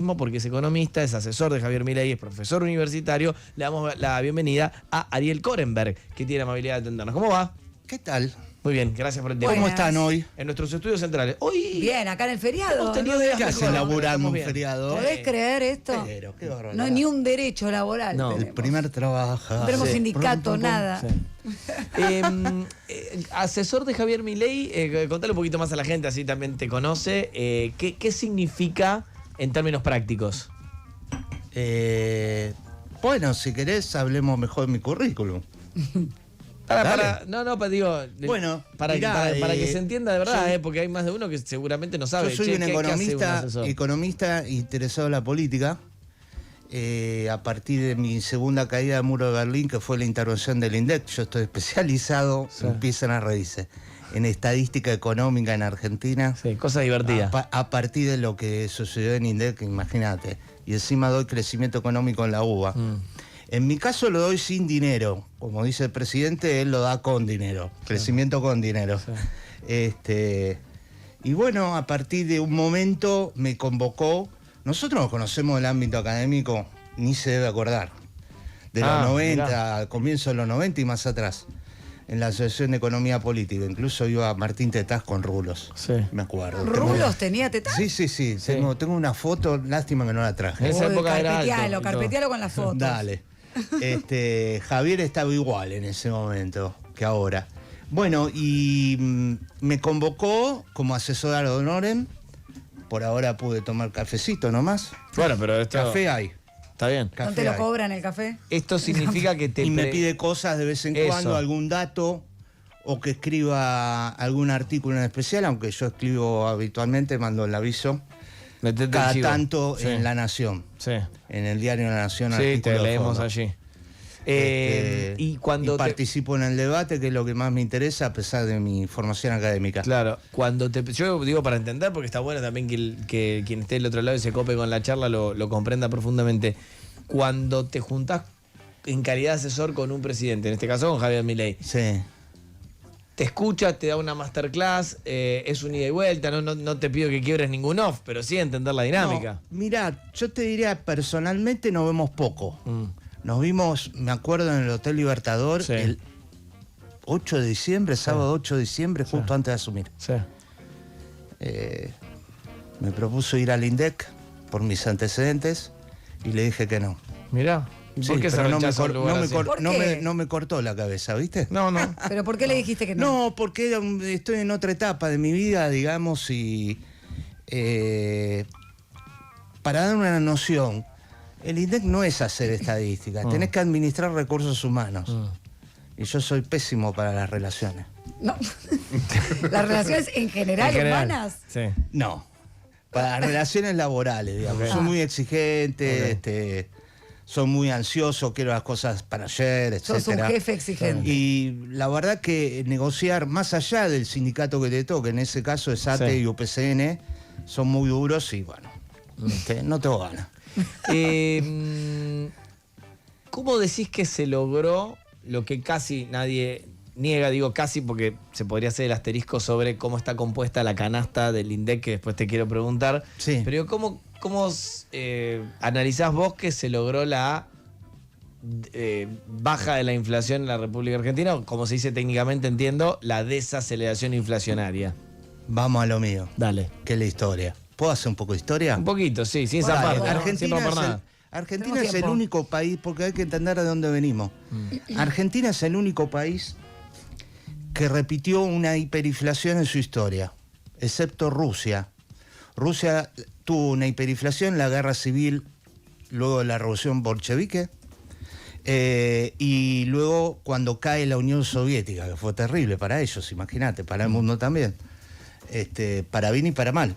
porque es economista, es asesor de Javier Milei, es profesor universitario. Le damos la bienvenida a Ariel Korenberg, que tiene la amabilidad de atendernos. ¿Cómo va? ¿Qué tal? Muy bien, gracias por el tiempo. ¿Cómo están hoy? En nuestros estudios centrales. Hoy Bien, acá en el feriado. hemos tenido días ¿Qué hacen mejores, laburando estamos un bien. feriado? ¿Podés creer esto? Pero, qué barbaridad. No hay ni un derecho laboral. No. El tenemos. primer trabajo. No tenemos Sí. sindicato, nada. Sí. Asesor de Javier Milei, contale un poquito más a la gente, así también te conoce. ¿Qué significa en términos prácticos? Bueno, si querés, hablemos mejor de mi currículum. Digo, Bueno, para mirá, que se entienda de verdad, sí. porque hay más de uno que seguramente no sabe. Yo soy un ¿qué hace un economista, asesor? interesado en la política. A partir de mi segunda caída del muro de Berlín, que fue la intervención del INDEC, yo estoy especializado, Sí. empiezan a reírse, en estadística económica en Argentina. Sí, cosa divertida. A partir de lo que sucedió en INDEC, imagínate. Y encima doy crecimiento económico en la UBA. En mi caso lo doy sin dinero. Como dice el presidente, él lo da con dinero. Crecimiento con dinero. Sí. Y bueno, a partir de un momento me convocó. Nosotros nos conocemos del ámbito académico, ni se debe acordar. De los 90, mirá. al comienzo de los 90 y más atrás. En la Asociación de Economía Política. Incluso iba Martín Tetaz con rulos. Sí. Me acuerdo. ¿Rulos tenía Tetaz? Sí. Tengo una foto, lástima que no la traje. En esa época era alto. Carpetealo con las fotos. Dale. Javier estaba igual en ese momento que ahora. Bueno, y me convocó como asesor de honorem. Por ahora pude tomar cafecito nomás. Bueno, pero esto... Café hay. Está bien. ¿No Café te lo hay. cobran el café? Esto significa que te... Y me pide cosas de vez en Eso. cuando, algún dato, o que escriba algún artículo en especial, aunque yo escribo habitualmente, mando el aviso. Metete el Cada chivo. tanto Sí. en La Nación. Sí. En el diario La Nación. Sí, te artículo de leemos fondo. allí. Y cuando participo en el debate, que es lo que más me interesa, a pesar de mi formación académica. Claro, yo digo para entender, porque está bueno también que quien esté del otro lado y se cope con la charla lo comprenda profundamente. Cuando te juntás en calidad de asesor con un presidente, en este caso con Javier Milei, Sí. te escucha, te da una masterclass, es un ida y vuelta, no te pido que quiebres ningún off, pero sí entender la dinámica. No, mirá, yo te diría, personalmente nos vemos poco. Mm. Nos vimos, me acuerdo, en el Hotel Libertador Sí. el 8 de diciembre, sábado 8 de diciembre, justo antes de asumir. Sí. Me propuso ir al INDEC por mis antecedentes y le dije que no. Mirá, ¿y por Sí, qué se pero rechaza un lugar así? ¿Por qué? no me cortó la cabeza, ¿viste? No. ¿Pero por qué le dijiste que no? No, porque estoy en otra etapa de mi vida, digamos, y para dar una noción, el INDEC no es hacer estadísticas, tenés que administrar recursos humanos. Y yo soy pésimo para las relaciones. No. ¿Las relaciones en general, humanas? Sí. No, para las relaciones laborales, digamos. Ok. Soy muy exigente, Ok. soy muy ansioso, quiero las cosas para ayer, etc. Sos un jefe exigente. Y la verdad que negociar más allá del sindicato que te toque, en ese caso es ATE Sí. y UPCN, son muy duros y bueno, no tengo ganas. ¿Cómo decís que se logró lo que casi nadie niega? Digo casi porque se podría hacer el asterisco sobre cómo está compuesta la canasta del INDEC, que después te quiero preguntar. Sí. Pero ¿cómo analizás vos que se logró la baja de la inflación en la República Argentina? O como se dice técnicamente, entiendo, la desaceleración inflacionaria. Vamos a lo mío, Dale. que es la historia. ¿Puedo hacer un poco de historia? Un poquito, sí, sin esa Bueno, parte. ¿no? Sin Argentina, romper es nada. Argentina Tenemos es el tiempo. único país, porque hay que entender de dónde venimos. Argentina es el único país que repitió una hiperinflación en su historia, excepto Rusia. Rusia tuvo una hiperinflación en la guerra civil, luego de la revolución bolchevique, y luego cuando cae la Unión Soviética, que fue terrible para ellos, imagínate, para el mundo también, para bien y para mal.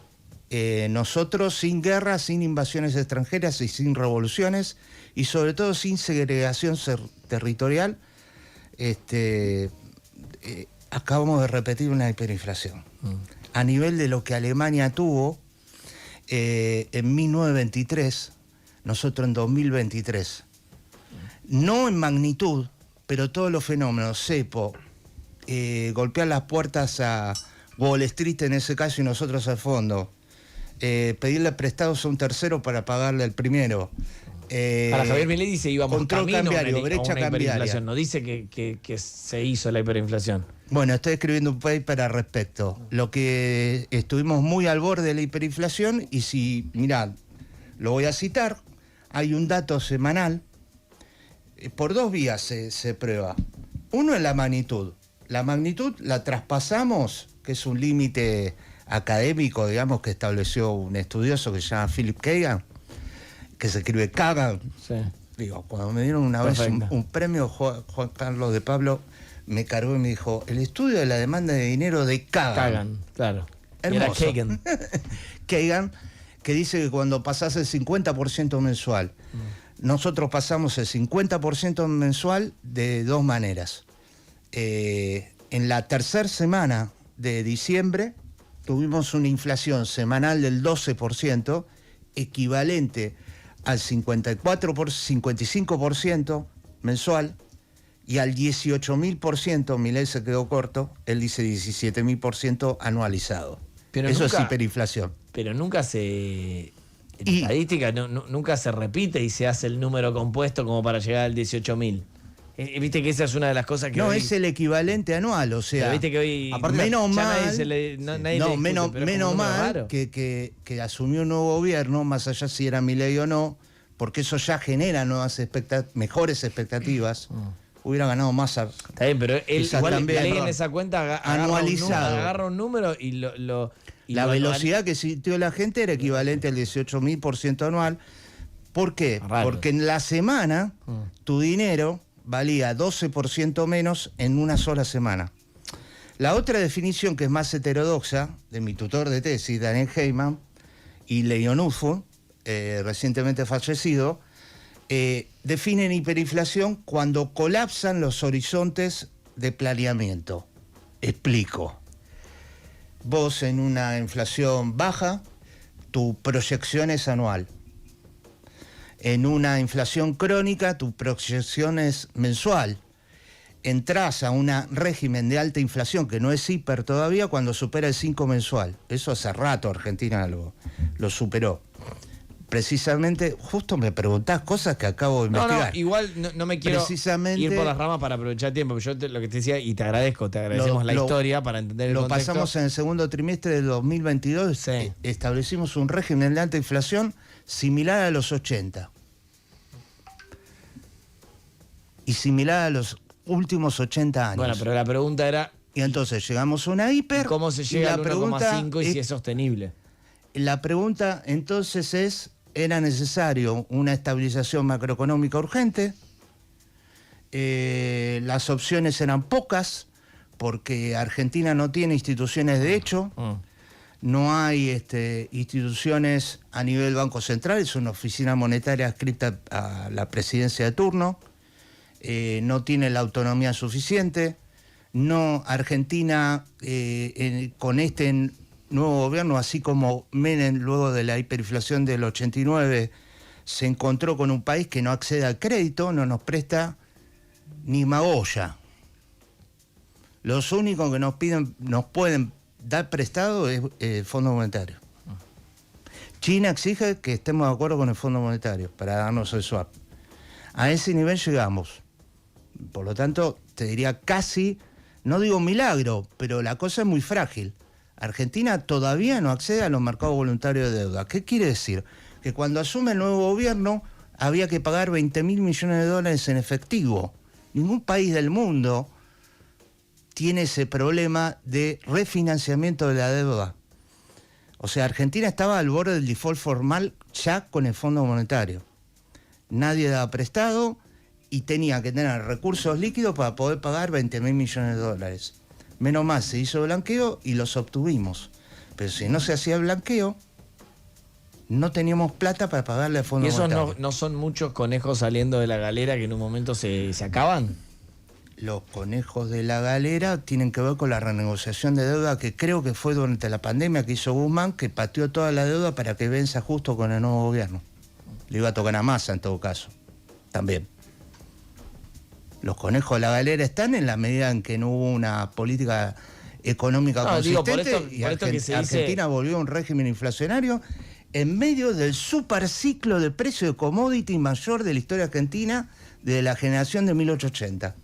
Nosotros sin guerra, sin invasiones extranjeras y sin revoluciones, y sobre todo sin segregación territorial, acabamos de repetir una hiperinflación. A nivel de lo que Alemania tuvo en 1923, nosotros en 2023. No en magnitud, pero todos los fenómenos, cepo, golpear las puertas a Wall Street en ese caso y nosotros al fondo, pedirle prestados a un tercero para pagarle al primero. Para Javier Milei dice íbamos control camino cambiario, a una brecha hiperinflación. cambiaria. No dice que se hizo la hiperinflación. Bueno, estoy escribiendo un paper al respecto. Lo que estuvimos muy al borde de la hiperinflación y si, mirad, lo voy a citar, hay un dato semanal, por 2 vías se prueba. Uno es la magnitud. La magnitud la traspasamos, que es un límite académico, digamos, que estableció un estudioso que se llama Philip Kagan, que se escribe Kagan. Sí. Digo, cuando me dieron una vez un premio, Juan Carlos de Pablo me cargó y me dijo, el estudio de la demanda de dinero de Kagan. Kagan, claro. Hermoso. Era Kagan. Kagan, que dice que cuando pasás el 50% mensual, nosotros pasamos el 50% mensual de 2 maneras. En la tercera semana de diciembre tuvimos una inflación semanal del 12%, equivalente al 55% mensual, y al 18.000%, Milei se quedó corto, él dice 17.000% anualizado. Pero eso nunca, es hiperinflación. Pero nunca en estadística nunca se repite y se hace el número compuesto como para llegar al 18.000. Viste que esa es una de las cosas que no, hoy, es el equivalente anual, o sea, viste que hoy menos mal, menos mal que asumió un nuevo gobierno, más allá si era Milei o no, porque eso ya genera mejores expectativas. Hubiera ganado más. Está bien, pero él igual Milei en esa cuenta agarra un número y la velocidad que sintió la gente era equivalente al 18.000% anual. ¿Por qué? Raro. Porque en la semana tu dinero valía 12% menos en una sola semana. La otra definición, que es más heterodoxa, de mi tutor de tesis, Daniel Heyman, y Leon Ufo, recientemente fallecido, definen hiperinflación cuando colapsan los horizontes de planeamiento. Explico. Vos en una inflación baja, tu proyección es anual. En una inflación crónica, tu proyección es mensual. Entrás a un régimen de alta inflación, que no es hiper todavía, cuando supera el 5 mensual. Eso hace rato Argentina lo superó. Precisamente, justo me preguntás cosas que acabo de investigar. No, igual no me quiero ir por las ramas para aprovechar tiempo. Yo lo que te decía, y te agradecemos la historia para entender el contexto. Lo pasamos en el segundo trimestre del 2022. Sí. Establecimos un régimen de alta inflación similar a los 80. Y similar a los últimos 80 años. Bueno, pero la pregunta era... Y entonces llegamos a una hiper... ¿Cómo se llega al 1,5 y si es sostenible? La pregunta entonces es, ¿era necesario una estabilización macroeconómica urgente? Las opciones eran pocas, porque Argentina no tiene instituciones de hecho, no hay instituciones a nivel Banco Central, es una oficina monetaria adscrita a la presidencia de turno, no tiene la autonomía suficiente, Argentina con este nuevo gobierno, así como Menem luego de la hiperinflación del 89, se encontró con un país que no accede al crédito, no nos presta ni magolla. Los únicos que nos pueden dar prestado es el Fondo Monetario. China exige que estemos de acuerdo con el Fondo Monetario para darnos el swap. A ese nivel llegamos. Por lo tanto, te diría casi, no digo milagro, pero la cosa es muy frágil. Argentina todavía no accede a los mercados voluntarios de deuda. ¿Qué quiere decir? Que cuando asume el nuevo gobierno había que pagar 20.000 millones de dólares en efectivo. Ningún país del mundo tiene ese problema de refinanciamiento de la deuda. O sea, Argentina estaba al borde del default formal ya con el Fondo Monetario. Nadie daba prestado y tenía que tener recursos líquidos para poder pagar 20.000 millones de dólares. Menos mal, se hizo blanqueo y los obtuvimos. Pero si no se hacía blanqueo, no teníamos plata para pagarle al Fondo Monetario. ¿Y esos no son muchos conejos saliendo de la galera que en un momento se acaban? Los conejos de la galera tienen que ver con la renegociación de deuda que creo que fue durante la pandemia que hizo Guzmán, que pateó toda la deuda para que venza justo con el nuevo gobierno. Le iba a tocar a Massa en todo caso, también. Los conejos de la galera están en la medida en que no hubo una política económica consistente por esto y que se dice... Argentina volvió a un régimen inflacionario en medio del superciclo de precio de commodity mayor de la historia argentina de la generación de 1880,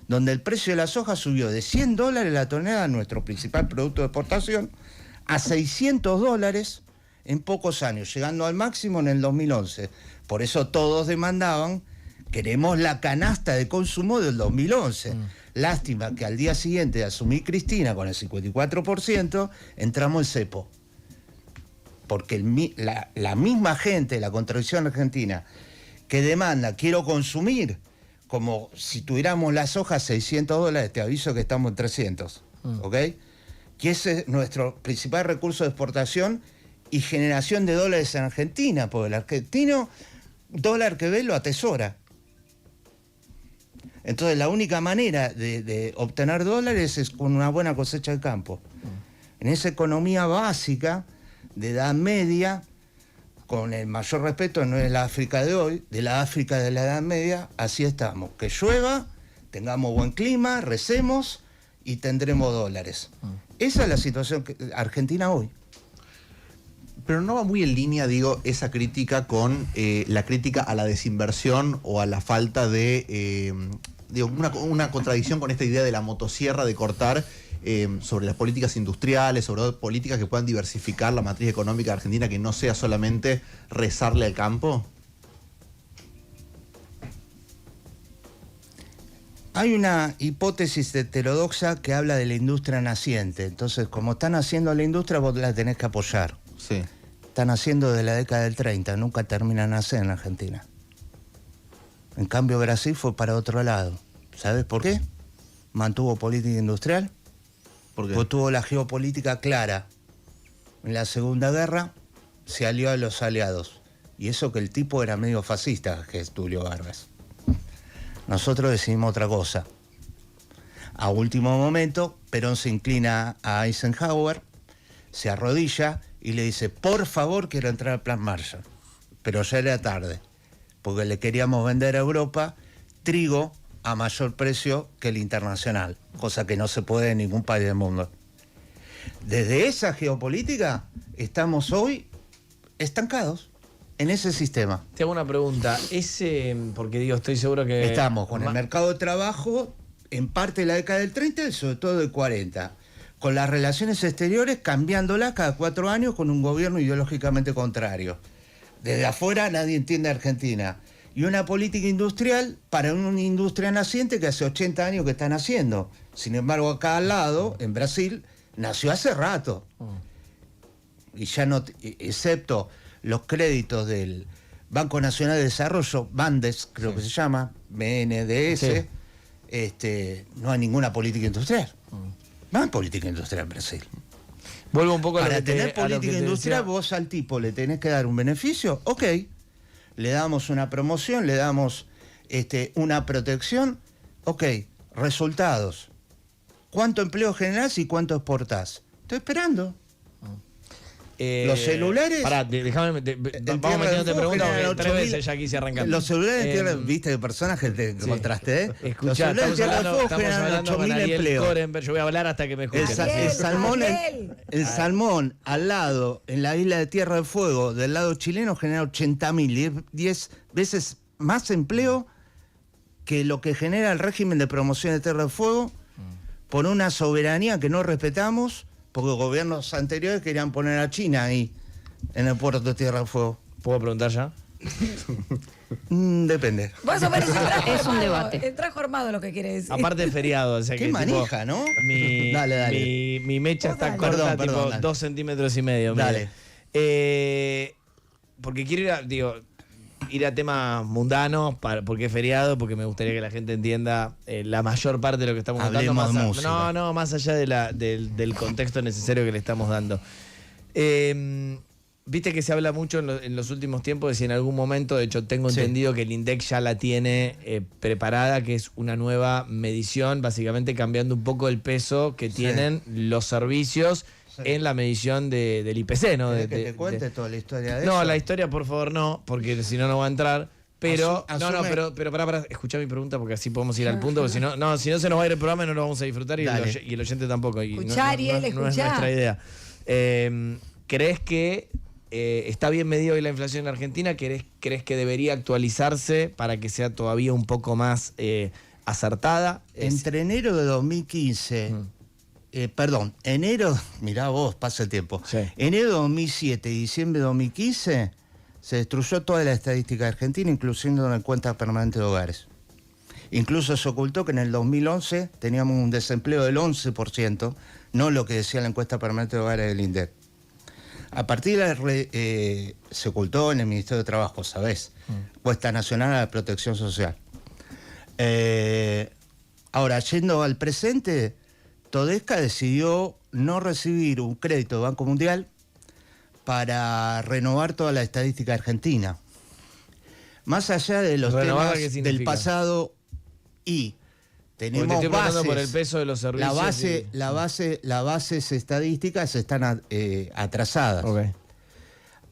donde el precio de la soja subió de $100 la tonelada, nuestro principal producto de exportación, a $600 en pocos años, llegando al máximo en el 2011. Por eso todos demandaban, queremos la canasta de consumo del 2011. Lástima que al día siguiente de asumir Cristina con el 54%, entramos en cepo. Porque la misma gente, la contradicción argentina, que demanda, quiero consumir, como si tuviéramos las hojas $600, te aviso que estamos en 300, ¿ok? Que ese es nuestro principal recurso de exportación y generación de dólares en Argentina, porque el argentino, dólar que ve, lo atesora. Entonces la única manera de obtener dólares es con una buena cosecha de campo. En esa economía básica, de edad media, con el mayor respeto, no es la África de hoy, de la África de la Edad Media, así estamos. Que llueva, tengamos buen clima, recemos y tendremos dólares. Esa es la situación argentina hoy. Pero no va muy en línea, digo, esa crítica con la crítica a la desinversión o a la falta de... una contradicción con esta idea de la motosierra, de cortar sobre las políticas industriales, sobre políticas que puedan diversificar la matriz económica de Argentina, que no sea solamente rezarle al campo. Hay una hipótesis heterodoxa que habla de la industria naciente. Entonces, como están haciendo la industria, vos la tenés que apoyar. Sí. Están haciendo desde la década del 30, nunca terminan de nacer en Argentina. En cambio, Brasil fue para otro lado. ¿Sabes por qué? Mantuvo política industrial. ¿Por qué? Porque tuvo la geopolítica clara. En la Segunda Guerra se alió a los aliados. Y eso que el tipo era medio fascista, que es Tulio Vargas. Nosotros decidimos otra cosa. A último momento, Perón se inclina a Eisenhower, se arrodilla y le dice, por favor, quiero entrar al Plan Marshall. Pero ya era tarde, porque le queríamos vender a Europa trigo a mayor precio que el internacional, cosa que no se puede en ningún país del mundo. Desde esa geopolítica estamos hoy estancados en ese sistema. Te hago una pregunta. Porque digo, estoy seguro que... Estamos con el mercado de trabajo en parte de la década del 30 y sobre todo del 40. Con las relaciones exteriores cambiándolas cada 4 años con un gobierno ideológicamente contrario. Desde afuera nadie entiende a Argentina. Y una política industrial para una industria naciente que hace 80 años que están haciendo. Sin embargo, acá al lado, en Brasil, nació hace rato. Y ya no, excepto los créditos del Banco Nacional de Desarrollo, BANDES, creo que se llama, BNDES, no hay ninguna política industrial. No hay política industrial en Brasil. Vuelvo un poco a lo Para que tener a lo que política te industrial, decía. vos al tipo le tenés que dar un beneficio, ok. Le damos una promoción, le damos una protección, ok. Resultados. ¿Cuánto empleo generás y cuánto exportás? Estoy esperando. Los celulares... Pará, déjame... vamos metiéndote preguntas porque 3 veces ya quise arrancar. Los celulares, viste, de personas que te contrasté, ¿eh? Escuchá, los celulares estamos generan hablando con 8.000 Ariel empleos. Korenberg. Yo voy a hablar hasta que me escuchen. El salmón al lado, en la isla de Tierra del Fuego, del lado chileno, genera 80.000, 10 veces más empleo que lo que genera el régimen de promoción de Tierra del Fuego por una soberanía que no respetamos, porque gobiernos anteriores querían poner a China ahí, en el puerto de Tierra del Fuego. ¿Puedo preguntar ya? Depende. Más o menos Es un debate. El trajo armado lo que quiere decir. Aparte de feriado. O sea Qué que, manija, tipo, ¿no? Mi, Dale. mi mecha Vos está dale. corta, Perdón, tipo dale. 2,5 centímetros. Mide. Dale. Porque quiero ir a temas mundanos, porque es feriado, porque me gustaría que la gente entienda la mayor parte de lo que estamos contando. Hablemos de música. No, más allá del contexto necesario que le estamos dando. Viste que se habla mucho en los últimos tiempos de si en algún momento, de hecho tengo entendido que el INDEC ya la tiene preparada, que es una nueva medición, básicamente cambiando un poco el peso que tienen los servicios en la medición del IPC, ¿no? ¿Querés que te cuente toda la historia de eso? No, la historia por favor no, porque si no, no va a entrar. pero asume- pero pará, escuchá mi pregunta porque así podemos ir al punto, porque si no se nos va a ir el programa y no lo vamos a disfrutar y Dale. y el oyente tampoco. Y Escuchá, Ariel, no es escuchá. nuestra idea. ¿Crees que está bien medido hoy la inflación en Argentina? ¿Crees que debería actualizarse para que sea todavía un poco más acertada? Entre enero de 2015, mirá vos, pasa el tiempo. Sí. Enero de 2007 y diciembre de 2015 se destruyó toda la estadística argentina, incluyendo en la cuenta permanente de hogares. Incluso se ocultó que en el 2011 teníamos un desempleo del 11%, no lo que decía la encuesta permanente de hogares del INDEC. A partir de se ocultó en el Ministerio de Trabajo, ¿sabés? Encuesta Nacional a la Protección Social. Ahora, yendo al presente, Todesca decidió no recibir un crédito del Banco Mundial para renovar toda la estadística argentina. Más allá de los ¿Renovar qué temas significa? del pasado y Porque te tenemos estoy preguntando bases, por el peso de los servicios. las bases estadísticas están atrasadas. Ok.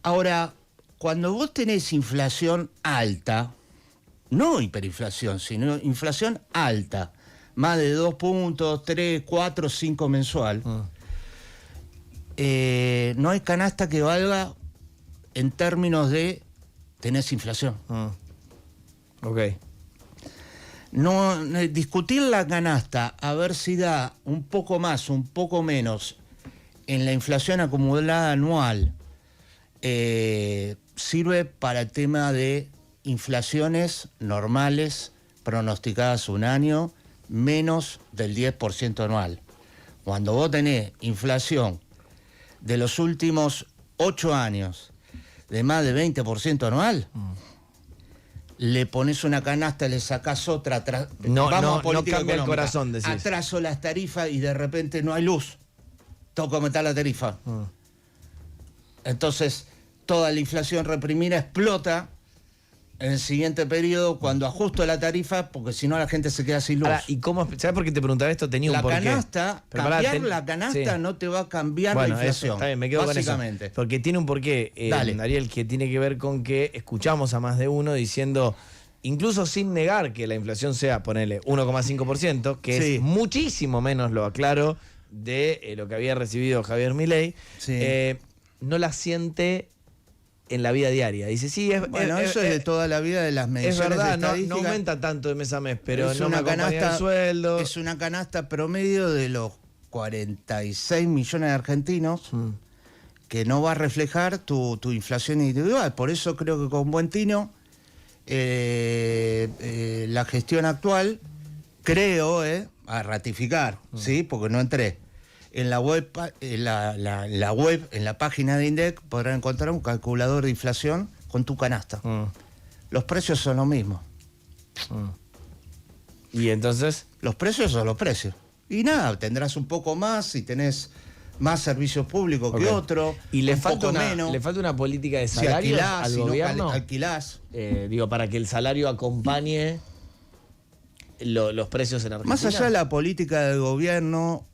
Ahora, cuando vos tenés inflación alta, no hiperinflación, sino inflación alta, más de 2 puntos, 3, 4, 5 mensual, no hay canasta que valga en términos de tenés inflación. Ok. No, discutir la canasta a ver si da un poco más, un poco menos en la inflación acumulada anual sirve para el tema de inflaciones normales pronosticadas un año menos del 10% anual. Cuando vos tenés inflación de los últimos 8 años de más de 20% anual, le pones una canasta, le sacás otra, No vamos a política cambia el económica. corazón, decís. Atraso las tarifas y de repente no hay luz. Toca aumentar la tarifa. Entonces, toda la inflación reprimida explota en el siguiente periodo cuando ajusto la tarifa, porque si no la gente se queda sin luz. Ahora, ¿y cómo? ¿Sabes por qué te preguntaba esto? Tenía un la porqué. canasta, Pero pará, cambiar la canasta sí. no te va a cambiar Bueno, la inflación. eso, está bien, me quedo básicamente. con eso. Porque tiene un porqué, Dale. Ariel, que tiene que ver con que escuchamos a más de uno diciendo, incluso sin negar que la inflación sea, ponele, 1,5%, que Sí. es muchísimo menos, lo aclaro, de lo que había recibido Javier Milei, Sí. no la siente en la vida diaria. Dice, sí, Bueno, eso es de toda la vida de las es mediciones verdad, de no estadística. aumenta tanto de mes a mes, pero Es no me una acompaña canasta- el sueldo. Es una canasta promedio de los 46 millones de argentinos que no va a reflejar tu inflación individual. Por eso creo que con Buen Tino la gestión actual, creo, a ratificar, ¿sí? Porque no entré. En la web, en la página de INDEC podrán encontrar un calculador de inflación con tu canasta. Los precios son los mismos. Y entonces, Los precios son los precios. Y nada, tendrás un poco más si tenés más servicios públicos que ok. otro. Y le un falta, poco menos. le falta una política de Si salarios alquilás, al si no gobierno. alquilás. Digo, para que el salario acompañe los precios en Argentina. Más allá de la política del gobierno,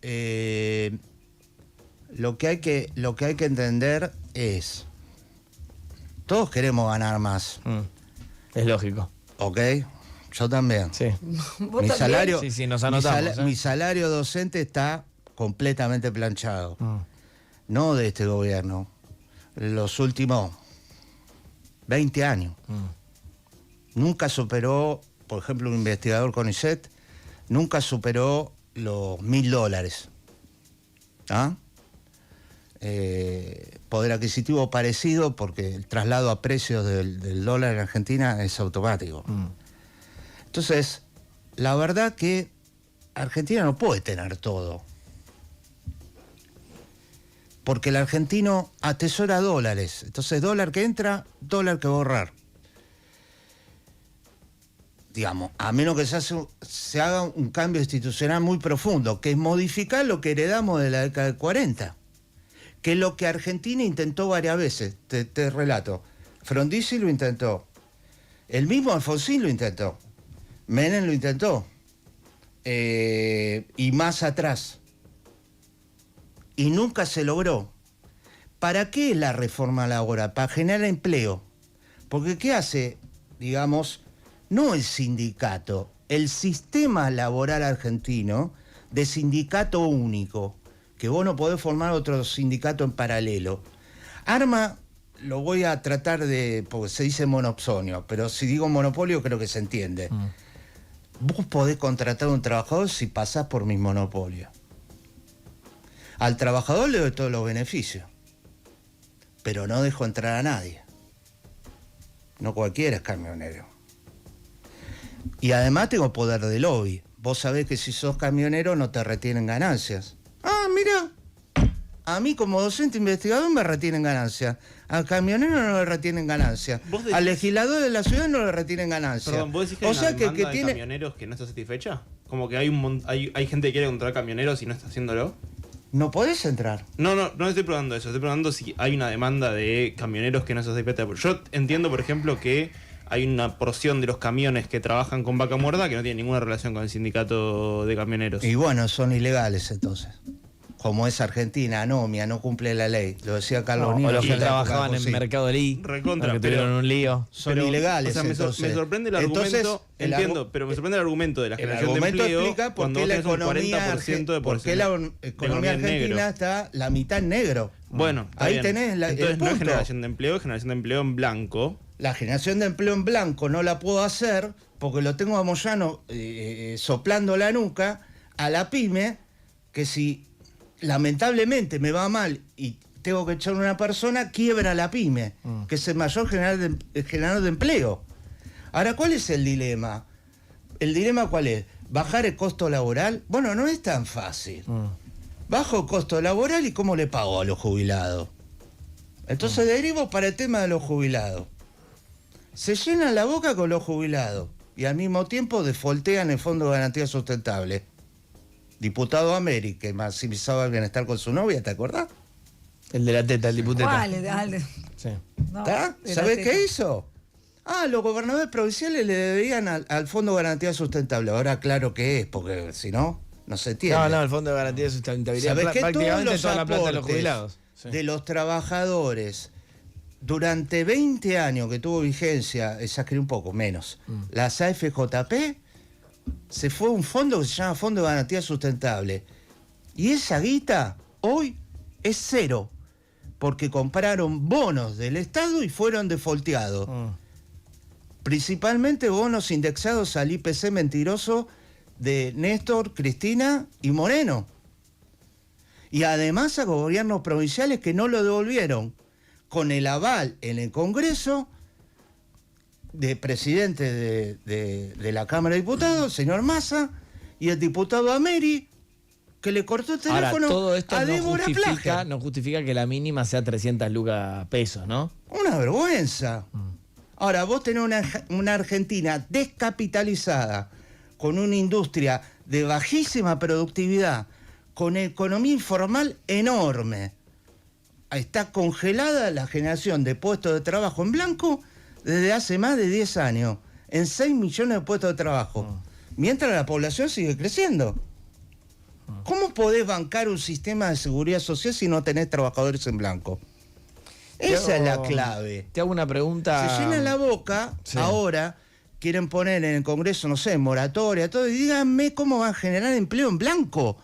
lo que hay que entender es, todos queremos ganar más, Es lógico. ¿ok? Yo también. Sí. ¿Vos Mi también? salario, Sí, sí, nos anotamos, mi salario docente está completamente planchado. No de este gobierno. Los últimos 20 años. Nunca superó, por ejemplo, un investigador CONICET, nunca superó los $1.000. ¿Ah? Poder adquisitivo parecido, porque el traslado a precios del dólar en Argentina es automático. Entonces, la verdad que Argentina no puede tener todo. Porque el argentino atesora dólares. Entonces, dólar que entra, dólar que borrar. Digamos, a menos que se haga un cambio institucional muy profundo, que es modificar lo que heredamos de la década del 40. Que es lo que Argentina intentó varias veces. Te relato. Frondizi lo intentó. El mismo Alfonsín lo intentó. Menem lo intentó. Y más atrás. Y nunca se logró. ¿Para qué la reforma laboral? Para generar empleo. Porque ¿qué hace digamos, no el sindicato, el sistema laboral argentino de sindicato único, que vos no podés formar otro sindicato en paralelo. Arma, lo voy a tratar de, porque se dice monopolio, pero si digo monopolio creo que se entiende. Vos podés contratar a un trabajador si pasás por mi monopolio. Al trabajador le doy todos los beneficios, pero no dejo entrar a nadie. No cualquiera es camionero. Y además tengo poder de lobby. Vos sabés que si sos camionero no te retienen ganancias. Ah, mira, a mí como docente investigador me retienen ganancias. Al camionero no le retienen ganancias. Al legislador de la ciudad no le retienen ganancias. Perdón, ¿vos decís que hay una demanda de camioneros que no está satisfecha? Como que hay gente que quiere contratar camioneros y no está haciéndolo. No podés entrar. No estoy preguntando eso. Estoy preguntando si hay una demanda de camioneros que no está satisfecha. Yo entiendo, por ejemplo, que hay una porción de los camiones que trabajan con vaca muerta que no tiene ninguna relación con el sindicato de camioneros. Y bueno, son ilegales entonces. Como es Argentina, anomia, no cumple la ley. Lo decía Carlos Nino. O los que trabajaban en Mercado Libre. Recontra, que tuvieron un lío. Son ilegales. O sea, me sorprende el argumento. Entiendo, pero me sorprende el argumento de la generación de empleo. Explica por qué la economía, porque la economía argentina está la mitad en negro. Bueno, ahí tenés entonces el no es punto. generación de empleo, es generación de empleo en blanco. La generación de empleo en blanco no la puedo hacer porque lo tengo a Moyano soplando la nuca a la pyme, que si lamentablemente me va mal y tengo que echar a una persona, quiebra la pyme, que es el mayor generador de empleo. Ahora, ¿cuál es el dilema? ¿El dilema cuál es? ¿Bajar el costo laboral? Bueno, no es tan fácil. Bajo el costo laboral y ¿cómo le pago a los jubilados? Entonces derivo para el tema de los jubilados. Se llenan la boca con los jubilados y al mismo tiempo defoltean el Fondo de Garantía Sustentable. Diputado Ameri, que maximizaba el bienestar con su novia, ¿te acordás? El de la teta, el diputeta. ¿Cuál? Sí. No, ¿Sabés qué hizo? Los gobernadores provinciales le debían al Fondo de Garantía Sustentable. Ahora claro que es, porque si no, no se entiende. No, el Fondo de Garantía de Sustentabilidad. ¿Sabés que prácticamente todos toda los la plata de los aportes jubilados? Sí. de los trabajadores durante 20 años que tuvo vigencia, exageré un poco, menos, las AFJP, se fue a un fondo que se llama Fondo de Garantía Sustentable. Y esa guita hoy es cero, porque compraron bonos del Estado y fueron defolteados. Principalmente bonos indexados al IPC mentiroso de Néstor, Cristina y Moreno. Y además a gobiernos provinciales que no lo devolvieron, con el aval en el Congreso de presidente de la Cámara de Diputados, señor Massa, y el diputado Ameri, que le cortó el teléfono. Ahora, todo esto a Débora Plager. no justifica que la mínima sea 300 lucas pesos, ¿no? Una vergüenza. Ahora, vos tenés una Argentina descapitalizada, con una industria de bajísima productividad, con economía informal enorme. Está congelada la generación de puestos de trabajo en blanco desde hace más de 10 años, en 6 millones de puestos de trabajo, mientras la población sigue creciendo. ¿Cómo podés bancar un sistema de seguridad social si no tenés trabajadores en blanco? Esa es la clave. Te hago una pregunta. Se llenan la boca, Sí. ahora quieren poner en el Congreso, no sé, moratoria, todo, y díganme cómo van a generar empleo en blanco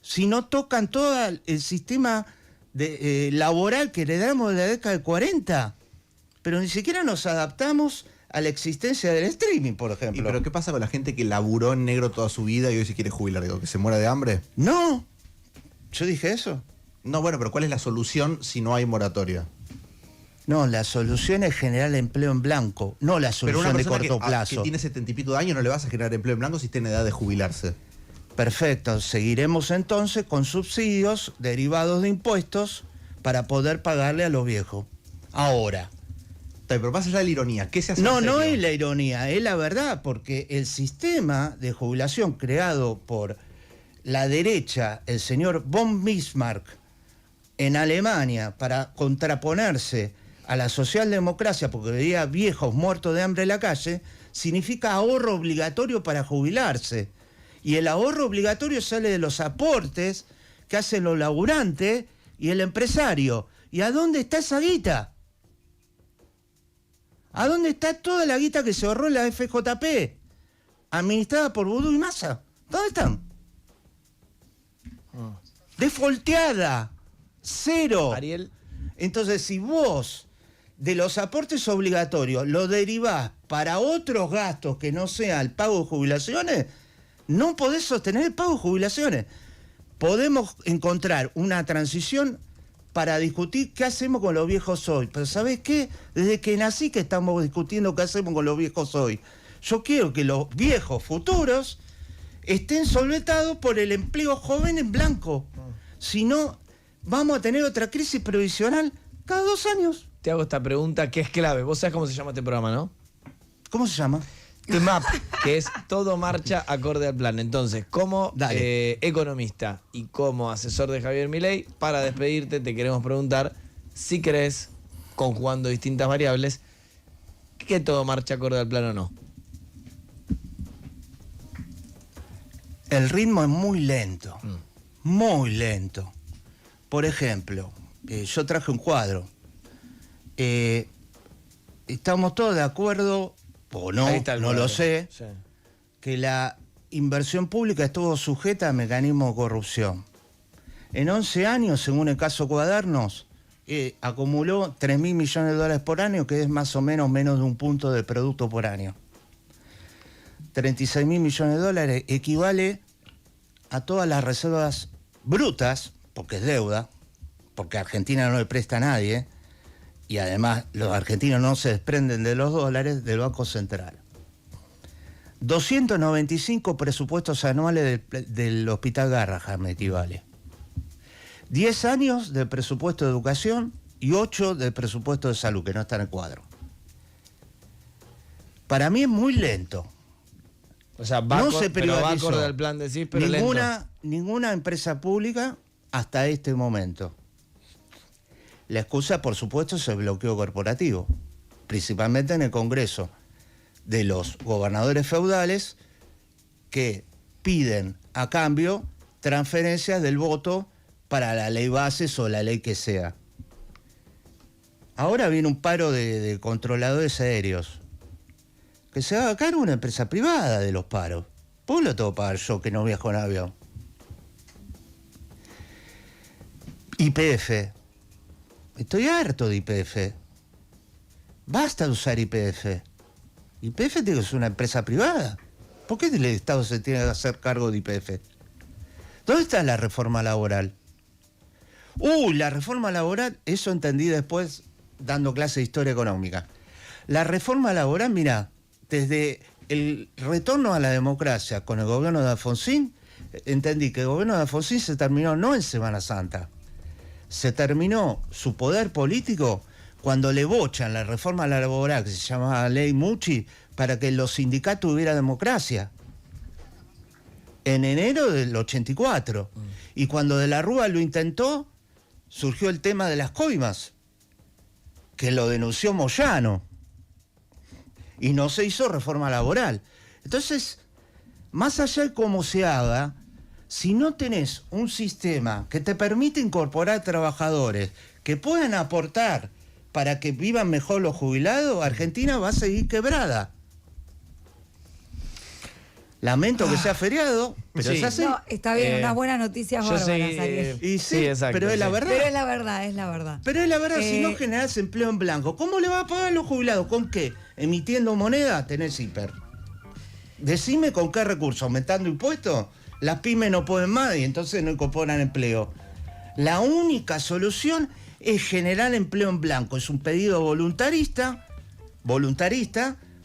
si no tocan todo el sistema laboral que heredamos de la década del 40. Pero ni siquiera nos adaptamos a la existencia del streaming, por ejemplo. ¿Pero qué pasa con la gente que laburó en negro toda su vida y hoy se quiere jubilar? Digo, ¿que se muera de hambre? No, yo dije eso. No, bueno, pero ¿cuál es la solución si no hay moratoria? No, la solución es generar empleo en blanco, no la Pero una solución de persona corto plazo. que tiene 70 y pico de años no le vas a generar empleo en blanco si tiene edad de jubilarse. Perfecto, seguiremos entonces con subsidios derivados de impuestos para poder pagarle a los viejos. Ahora. Pero más allá de la ironía, ¿qué se hace? No, en no serio? es la ironía, es la verdad, porque el sistema de jubilación creado por la derecha, el señor von Bismarck, en Alemania, para contraponerse a la socialdemocracia, porque veía viejos muertos de hambre en la calle, significa ahorro obligatorio para jubilarse. Y el ahorro obligatorio sale de los aportes que hacen los laburantes y el empresario. ¿Y a dónde está esa guita? ¿A dónde está toda la guita que se ahorró en la FJP? Administrada por Vudú y Massa. ¿Dónde están? Defolteada. Cero. Ariel. Entonces, si vos de los aportes obligatorios lo derivás para otros gastos que no sea el pago de jubilaciones, no podés sostener el pago de jubilaciones. Podemos encontrar una transición para discutir qué hacemos con los viejos hoy. Pero ¿sabés qué? Desde que nací que estamos discutiendo qué hacemos con los viejos hoy. Yo quiero que los viejos futuros estén solventados por el empleo joven en blanco. Si no, vamos a tener otra crisis previsional cada 2 años. Te hago esta pregunta que es clave. Vos sabés cómo se llama este programa, ¿no? ¿Cómo se llama? The Map, que es todo marcha acorde al plan. Entonces, como economista y como asesor de Javier Milei, para despedirte te queremos preguntar si crees, conjugando distintas variables, que todo marcha acorde al plan o no. El ritmo es muy lento, muy lento. Por ejemplo, yo traje un cuadro. Estamos todos de acuerdo, o no, no lo sé, sí, que la inversión pública estuvo sujeta a mecanismos de corrupción. En 11 años, según el caso Cuadernos, acumuló 3.000 millones de dólares por año, que es más o menos de un punto de producto por año. 36.000 millones de dólares equivale a todas las reservas brutas, porque es deuda, porque Argentina no le presta a nadie, y además los argentinos no se desprenden de los dólares del Banco Central. 295 presupuestos anuales del Hospital Garrahan me equivale. 10 años de presupuesto de educación y 8 de presupuesto de salud, que no está en el cuadro. Para mí es muy lento. O sea, no se pero va privatizó acorde al plan de CIS, pero ninguna empresa pública hasta este momento. La excusa, por supuesto, es el bloqueo corporativo, principalmente en el Congreso, de los gobernadores feudales que piden a cambio transferencias del voto para la ley bases o la ley que sea. Ahora viene un paro de controladores aéreos. Que se haga cargo una empresa privada de los paros. ¿Por qué lo tengo que pagar yo que no viajo en avión? YPF. Estoy harto de YPF. Basta de usar YPF. YPF tiene que ser una empresa privada. ¿Por qué el Estado se tiene que hacer cargo de YPF? ¿Dónde está la reforma laboral? La reforma laboral, eso entendí después dando clase de historia económica. La reforma laboral, mirá, desde el retorno a la democracia con el gobierno de Alfonsín, entendí que el gobierno de Alfonsín se terminó no en Semana Santa, se terminó su poder político cuando le bochan la reforma laboral que se llamaba Ley Mucci para que los sindicatos hubiera democracia. En enero del 84. Y cuando De la Rúa lo intentó, surgió el tema de las coimas, que lo denunció Moyano. Y no se hizo reforma laboral. Entonces, más allá de cómo se haga, si no tenés un sistema que te permite incorporar trabajadores que puedan aportar para que vivan mejor los jubilados, Argentina va a seguir quebrada. Lamento que sea feriado, pero sí. es así. No, está bien, unas buenas noticias bárbaras, Ariel. Y sí, exacto, pero es la verdad. Pero es la verdad, es la verdad. Pero es la verdad, si no generás empleo en blanco, ¿cómo le va a pagar a los jubilados? ¿Con qué? ¿Emitiendo moneda? Tenés hiper. Decime con qué recursos, aumentando impuestos. Las pymes no pueden más y entonces no incorporan empleo. La única solución es generar empleo en blanco. Es un pedido voluntarista,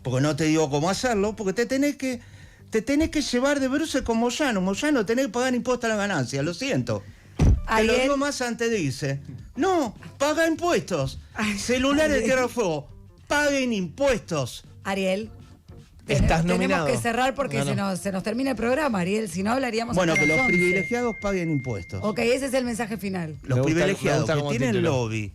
porque no te digo cómo hacerlo, porque te tenés que llevar de bruces con Moyano. Moyano, tenés que pagar impuestos a la ganancia, lo siento. Te lo digo más antes, dice. No, paga impuestos. Celulares de Tierra del Fuego, paguen impuestos. Ariel, Estás tenemos nominado. que cerrar porque No. se nos termina el programa, Ariel. Si no, hablaríamos Bueno, hasta que las los 11. privilegiados paguen impuestos. Ok, ese es el mensaje final. Los Me gusta privilegiados que como tienen título. lobby,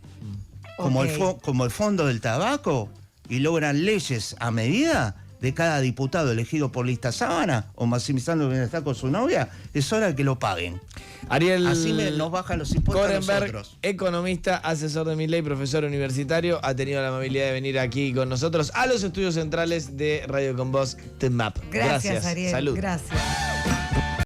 como, Ok. como el fondo del tabaco, y logran leyes a medida, de cada diputado elegido por lista sábana o maximizando el bienestar con su novia, es hora de que lo paguen. Ariel Así nos bajan los impuestos a Korenberg, nosotros. economista, asesor de Milei, profesor universitario, ha tenido la amabilidad de venir aquí con nosotros a los estudios centrales de Radio Con Voz, TEMAP. Gracias, Ariel. Salud. Gracias.